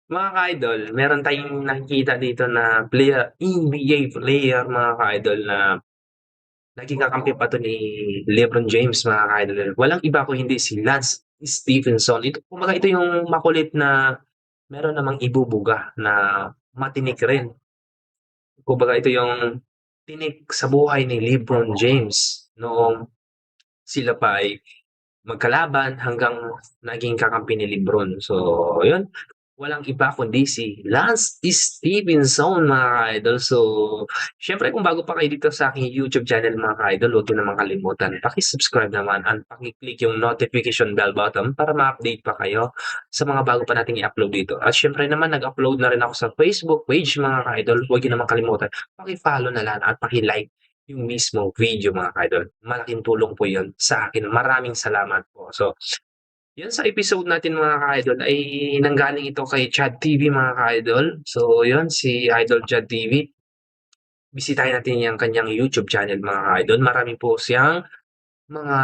Mga ka-idol, meron tayong nakikita dito na NBA player mga ka-idol na naging kakampi pa 'to ni LeBron James mga ka-idol. Walang iba kung hindi si Lance Stephenson. Ito yung makulit na meron namang ibubuga na matinik rin. Kumbaga ito yung tinik sa buhay ni LeBron James noong sila pa ay magkalaban hanggang naging kakampi ni Lebron. So, yun, walang iba kundi si Lance Stephenson mga ka-idol. So, siyempre kung bago pa kayo dito sa aking YouTube channel mga ka-idol, huwag niyo naman kalimutan paki-subscribe naman at paki-click yung notification bell button para ma-update pa kayo sa mga bago pa nating i-upload dito. At siyempre naman nag-upload na rin ako sa Facebook page mga ka-idol. Huwag niyo naman kalimutan paki-follow na lang at paki-like yung mismo video mga ka-idol. Malaking tulong po yun sa akin. Maraming salamat po. So, yun sa episode natin mga ka-idol ay nanggaling ito kay Chad TV mga ka-idol. So, yun si Idol Chad TV. Bisitahin natin yung kanyang YouTube channel mga ka-idol. Marami po siyang mga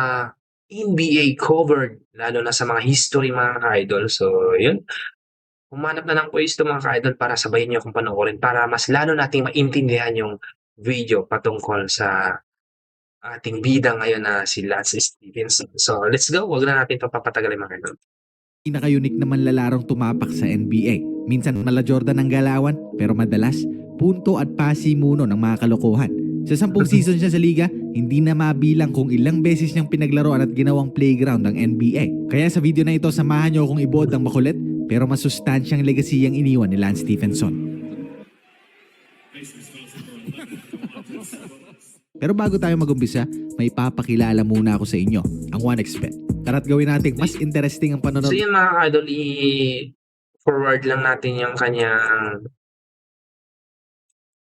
NBA covered, lalo na sa mga history mga ka-idol. So, yun. Humanap na ng pwesto mga ka-idol para sabayin niyo akong panoorin para mas lalo nating maintindihan yung video patungkol sa ating bida ngayon na si Lance Stephenson. So, let's go. Wag na natin 'to papatagalin mga kaibigan. Pinaka-unique na manlalarong tumapak sa NBA. Minsan mala Jordan ang galawan, pero madalas punto at pasimuno ng mga kalokohan. Sa 10 seasons niya sa liga, hindi na mabilang kung ilang beses niyang pinaglaruan at ginawang playground ang NBA. Kaya sa video na ito, samahan niyo akong ibuod ang makulit pero masustansyang legacy ang iniwan ni Lance Stephenson. Pero bago tayo mag-umpisa, may papakilala muna ako sa inyo, ang 1xBet. Tara't gawin natin mas interesting ang So, panonood. yun mga ka-idol, i-forward lang natin yung kanyang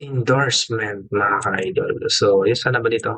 endorsement mga ka-idol. So, yun sana ba dito?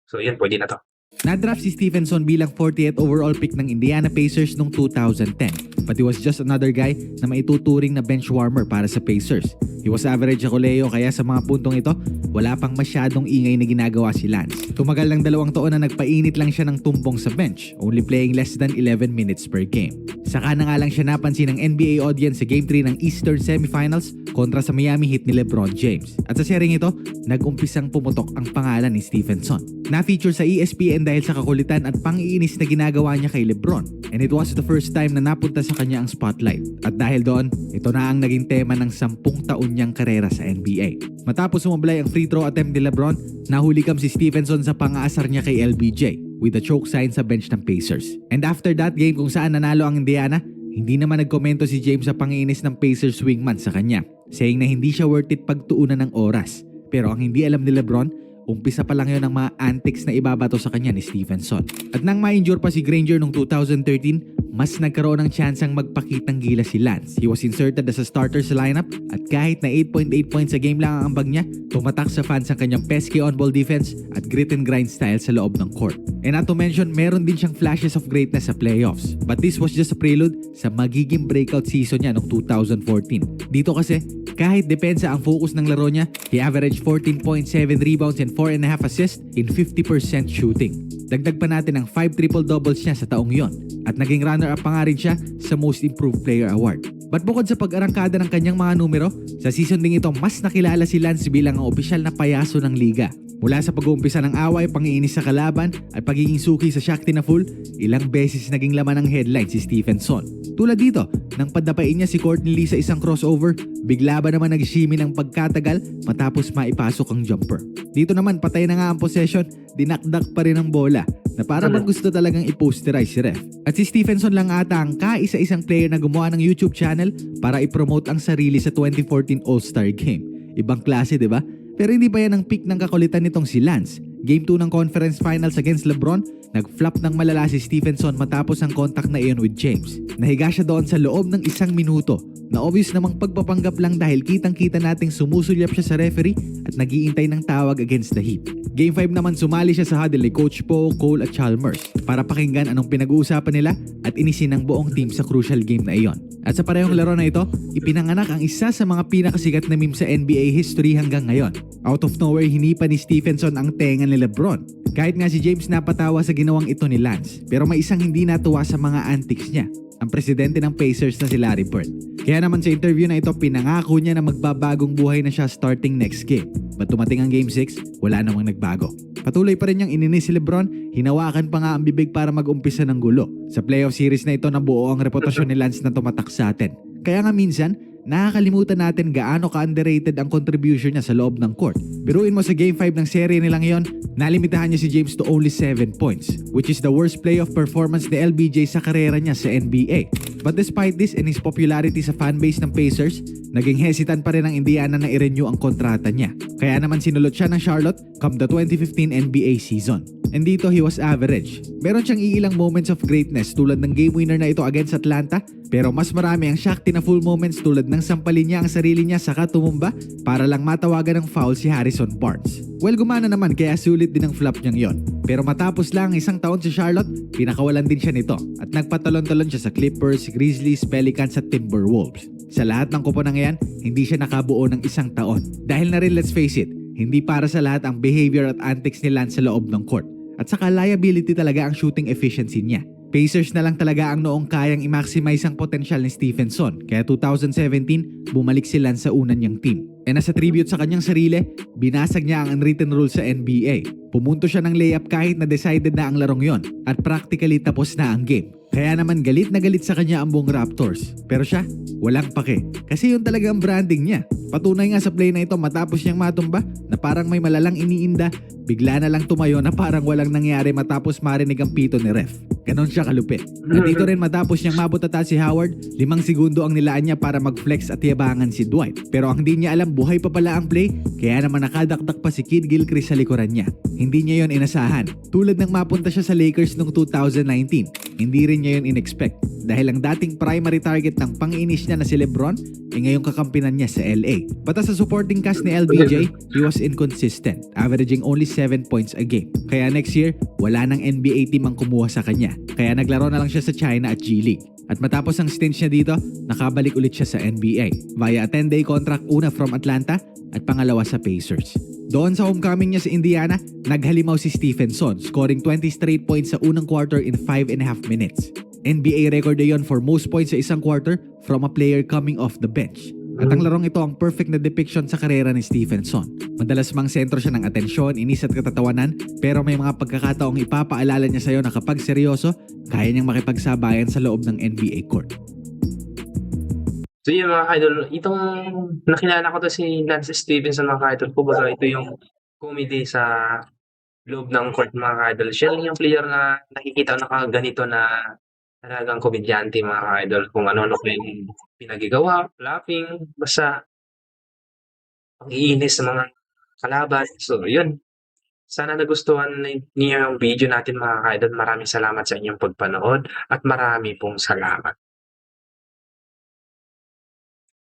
So, yun, pwede na 'to. Nadraft si Stephenson bilang 40th overall pick ng Indiana Pacers noong 2010. But he was just another guy na maituturing na bench warmer para sa Pacers. He was average ako Leo, kaya sa mga puntong ito, wala pang masyadong ingay na ginagawa si Lance. Tumagal ng 2 taon na nagpainit lang siya ng tumpong sa bench, only playing less than 11 minutes per game. Saka na nga lang siya napansin ng NBA audience sa Game 3 ng Eastern Semifinals kontra sa Miami Heat ni LeBron James. At sa sharing ito, nag-umpisang pumutok ang pangalan ni Stephenson. Na-feature sa ESPN dahil sa kakulitan at pang-iinis na ginagawa niya kay LeBron. And it was the first time na napunta sa kanya ang spotlight. At dahil doon, ito na ang naging tema ng 10 taon niyang karera sa NBA. Matapos sumablay ang free throw attempt ni LeBron, nahulikam si Stephenson sa pang-aasar niya kay LBJ with a choke sign sa bench ng Pacers. And after that game kung saan nanalo ang Indiana, hindi naman nagkomento si James sa pang-iinis ng Pacers wingman sa kanya, saying na hindi siya worth it pagtuunan ng oras. Pero ang hindi alam ni LeBron, umpisa pa lang yun ng mga antics na ibabato sa kanya ni Stephenson. At nang ma-injure pa si Granger noong 2013, mas nagkaroon ng tsansang magpakitang gila si Lance. He was inserted as a starter sa lineup at kahit na 8.8 points sa game lang ang ambag niya, tumatak sa fans ang kanyang pesky on-ball defense at grit and grind style sa loob ng court. And not to mention, meron din siyang flashes of greatness sa playoffs. But this was just a prelude sa magiging breakout season niya noong 2014. Dito kasi, kahit depensa ang focus ng laro niya, he averaged 14.7 rebounds and 4.5 assists in 50% shooting. Dagdag pa natin ang 5 triple-doubles niya sa taong yon at naging runner-up pa nga rin siya sa Most Improved Player Award. But bukod sa pag-arangkada ng kanyang mga numero, sa season ding ito mas nakilala si Lance bilang ang opisyal na payaso ng liga. Mula sa pag-uumpisa ng away, pang-iinis sa kalaban at pagiging suki sa Shaq na full, ilang beses naging laman ng headline si Stephenson. Tulad dito, nang padapain niya si Courtney Lee sa isang crossover, bigla ba naman nag-shimmy ng pagkatagal matapos maipasok ang jumper. Dito naman patay na nga ang possession, dinakdak pa rin ang bola na para bang gusto talagang i-posterize si ref. At si Stephenson lang ata ang kaisa-isang player na gumawa ng YouTube channel para i-promote ang sarili sa 2014 All-Star Game. Ibang klase, di ba? Pero hindi pa yan ang peak ng kakulitan nitong si Lance. Game 2 ng conference finals against LeBron, nag-flop ng malala si Stephenson matapos ang contact na iyon with James. Nahiga siya doon sa loob ng 1 minuto na obvious namang pagpapanggap lang dahil kitang-kita nating sumusulyap siya sa referee at nag-iintay ng tawag against the Heat. Game 5 naman sumali siya sa huddle ni Coach Poe, Cole at Chalmers para pakinggan anong pinag-uusapan nila at inisin ng buong team sa crucial game na iyon. At sa parehong laro na ito, ipinanganak ang isa sa mga pinakasikat na meme sa NBA history hanggang ngayon. Out of nowhere, hinipa ni Stephenson ang tenga ni LeBron. Kahit nga si James napatawa sa ginawang ito ni Lance, pero may isang hindi natuwa sa mga antics niya. ang presidente ng Pacers na si Larry Bird. Kaya naman sa interview na ito, pinangako niya na magbabagong buhay na siya starting next game. But tumating ang Game 6, wala namang nagbago. Patuloy pa rin niyang ininis si Lebron, hinawakan pa nga ang bibig para mag-umpisa ng gulo. Sa playoff series na ito, nabuo ang reputasyon ni Lance na tumatak sa atin. Kaya nga minsan, nakakalimutan natin gaano ka-underrated ang contribution niya sa loob ng court. Biruin mo sa Game 5 ng serye nilang yon, nalimitahan niya si James to only 7 points, which is the worst playoff performance ni LBJ sa karera niya sa NBA. But despite this and his popularity sa fanbase ng Pacers, naging hesitant pa rin ang Indiana na i-renew ang kontrata niya. Kaya naman sinulot siya ng Charlotte come the 2015 NBA season. And dito he was average. Meron siyang iilang moments of greatness tulad ng game winner na ito against Atlanta, pero mas marami ang Shaqti na full moments tulad ng sampalin niya ang sarili niya saka tumumba para lang matawagan ng foul si Harrison Barnes. Well, gumana naman kaya sulit din ang flop niyang yon. Pero matapos lang isang taon sa Charlotte, pinakawalan din siya nito at nagpatalon-talon siya sa Clippers, Grizzlies, Pelicans at Timberwolves. Sa lahat ng kuponang yan, hindi siya nakabuo ng isang taon. Dahil na rin, let's face it, hindi para sa lahat ang behavior at antics ni Lance sa loob ng court. At saka liability talaga ang shooting efficiency niya. Pacers na lang talaga ang noong kayang i-maximize ang potensyal ni Stephenson, kaya 2017 bumalik si Lance sa unan niyang team. And as a tribute sa kanyang sarili, binasag niya ang unwritten rule sa NBA. Pumunto siya ng layup kahit na decided na ang larong yon at practically tapos na ang game. Kaya naman galit na galit sa kanya ang buong Raptors. Pero siya, walang pake. Kasi yun talaga ang branding niya. Patunay nga sa play na ito matapos niyang matumba na parang may malalang iniinda, bigla na lang tumayo na parang walang nangyari matapos marinig ang pito ni ref. Ganon siya kalupit. At dito rin matapos niyang mabutata si Howard, 5 segundo ang nilaan niya para mag-flex at yabangan si Dwight. Pero ang di niya alam, buhay pa pala ang play, kaya naman nakadakdak pa si Kid Gilchrist sa likuran niya. Hindi niya yon inasahan. Tulad ng mapunta siya sa Lakers noong 2019, hindi rin niya yon inexpect. Dahil ang dating primary target ng pang-inis niya na si Lebron, ngayong kakampinan niya sa LA. Bata sa supporting cast ni LBJ, he was inconsistent, averaging only 7 points a game. Kaya next year, wala nang NBA team ang kumuha sa kanya. Kaya naglaro na lang siya sa China at G League. At matapos ang stints niya dito, nakabalik ulit siya sa NBA via a 10-day contract, una from Atlanta at pangalawa sa Pacers. Doon sa homecoming niya sa Indiana, naghalimaw si Stephenson, scoring 20 straight points sa unang quarter in 5.5 minutes. NBA record na yon for most points sa isang quarter from a player coming off the bench. At ang larong ito ang perfect na depiction sa karera ni Stephenson. Madalas mang sentro siya ng atensyon, inis at katatawanan, pero may mga pagkakataong ipapaalala niya sa'yo na kapag seryoso, kaya niyang makipagsabayan sa loob ng NBA court. So yun mga idol, itong nakilala ko to si Lance Stephenson mga idol, kumbaga ito yung comedy sa loob ng court mga idol. Siya lang yung player na nakikita ko na ganito na talagang komedyante mga idol. Kung ano-ano pa yung pinagagawa, laughing, basta pang-iinis sa mga kalaban. So yun, sana nagustuhan niyo yung video natin mga idol. Maraming salamat sa inyong pagpanood at marami pong salamat.